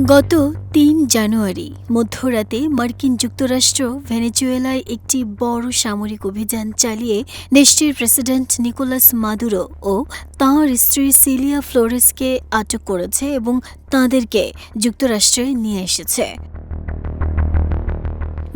গত ৩ জানুয়ারি মধ্যরাতে মার্কিন যুক্তরাষ্ট্র ভেনেজুয়েলায় একটি বড় সামরিক অভিযান চালিয়ে দেশটির প্রেসিডেন্ট নিকোলাস মাদুরো ও তাঁর স্ত্রী সিলিয়া ফ্লোরেসকে আটক করেছে এবং তাঁদেরকে যুক্তরাষ্ট্রে নিয়ে এসেছে।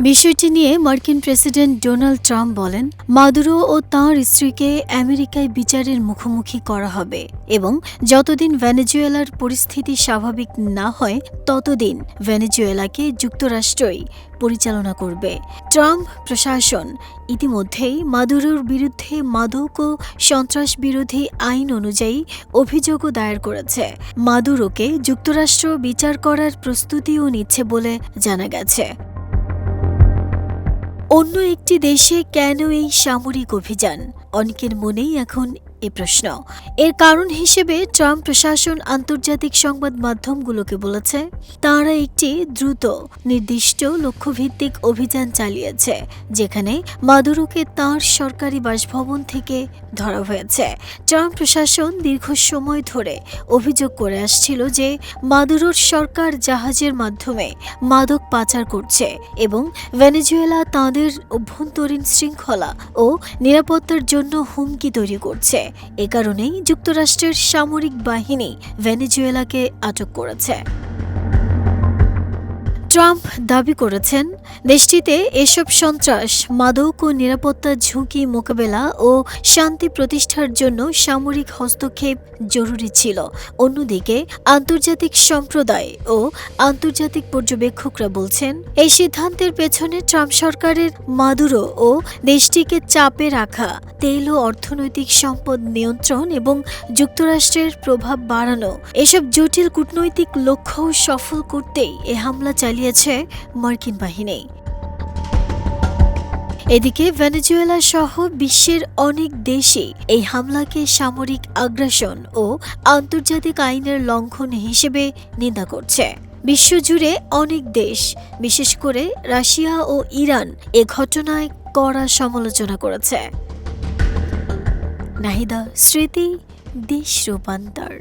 বিষয়টি নিয়ে মার্কিন প্রেসিডেন্ট ডোনাল্ড ট্রাম্প বলেন, মাদুরো ও তাঁর স্ত্রীকে আমেরিকায় বিচারের মুখোমুখি করা হবে এবং যতদিন ভেনেজুয়েলার পরিস্থিতি স্বাভাবিক না হয় ততদিন ভেনেজুয়েলাকে যুক্তরাষ্ট্রই পরিচালনা করবে। ট্রাম্প প্রশাসন ইতিমধ্যেই মাদুরোর বিরুদ্ধে মাদক ও সন্ত্রাস বিরোধী আইন অনুযায়ী অভিযোগও দায়ের করেছে। মাদুরোকে যুক্তরাষ্ট্র বিচার করার প্রস্তুতিও নিচ্ছে বলে জানা গেছে। অন্য একটি দেশে কেন এই সামরিক অভিযান? অনেকের মনেই এখন এ প্রশ্ন। এর কারণ হিসেবে ট্রাম্প প্রশাসন আন্তর্জাতিক সংবাদ মাধ্যমগুলোকে বলেছে, তারা একটি দ্রুত নির্দিষ্ট লক্ষ্যভিত্তিক অভিযান চালিয়েছে যেখানে মাদুরোকে তাঁর সরকারি বাসভবন থেকে ধরা হয়েছে। ট্রাম্প প্রশাসন দীর্ঘ সময় ধরে অভিযোগ করে আসছিল যে মাদুরোর সরকার জাহাজের মাধ্যমে মাদক পাচার করছে এবং ভেনেজুয়েলা তাঁদের অভ্যন্তরীণ শৃঙ্খলা ও নিরাপত্তার জন্য হুমকি তৈরি করছে। এ কারণেই যুক্তরাষ্ট্রের সামরিক বাহিনী ভেনেজুয়েলাকে আটক করেছে। ট্রাম্প দাবি করেছেন, দেশটিতে এসব সন্ত্রাস, মাদক ও নিরাপত্তা ঝুঁকি মোকাবেলা ও শান্তি প্রতিষ্ঠার জন্য সামরিক হস্তক্ষেপ জরুরি ছিল। অন্যদিকে আন্তর্জাতিক সম্প্রদায় ও আন্তর্জাতিক পর্যবেক্ষকরা বলছেন, এই সিদ্ধান্তের পেছনে ট্রাম্প সরকারের মাদুরো ও দেশটিকে চাপে রাখা, তেল ও অর্থনৈতিক সম্পদ নিয়ন্ত্রণ এবং যুক্তরাষ্ট্রের প্রভাব বাড়ানো, এসব জটিল কূটনৈতিক লক্ষ্য সফল করতেই এ হামলা চালিয়েছে মার্কিন বাহিনী। এদিকে ভেনেজুয়েলা সহ বিশ্বের অনেক দেশই এই হামলাকে সামরিক আগ্রাসন ও আন্তর্জাতিক আইনের লঙ্ঘন হিসেবে নিন্দা করছে। বিশ্বজুড়ে অনেক দেশ, বিশেষ করে রাশিয়া ও ইরান, এ ঘটনায় কড়া সমালোচনা করেছে। নাহিদা স্মৃতি, দেশ রূপান্তর।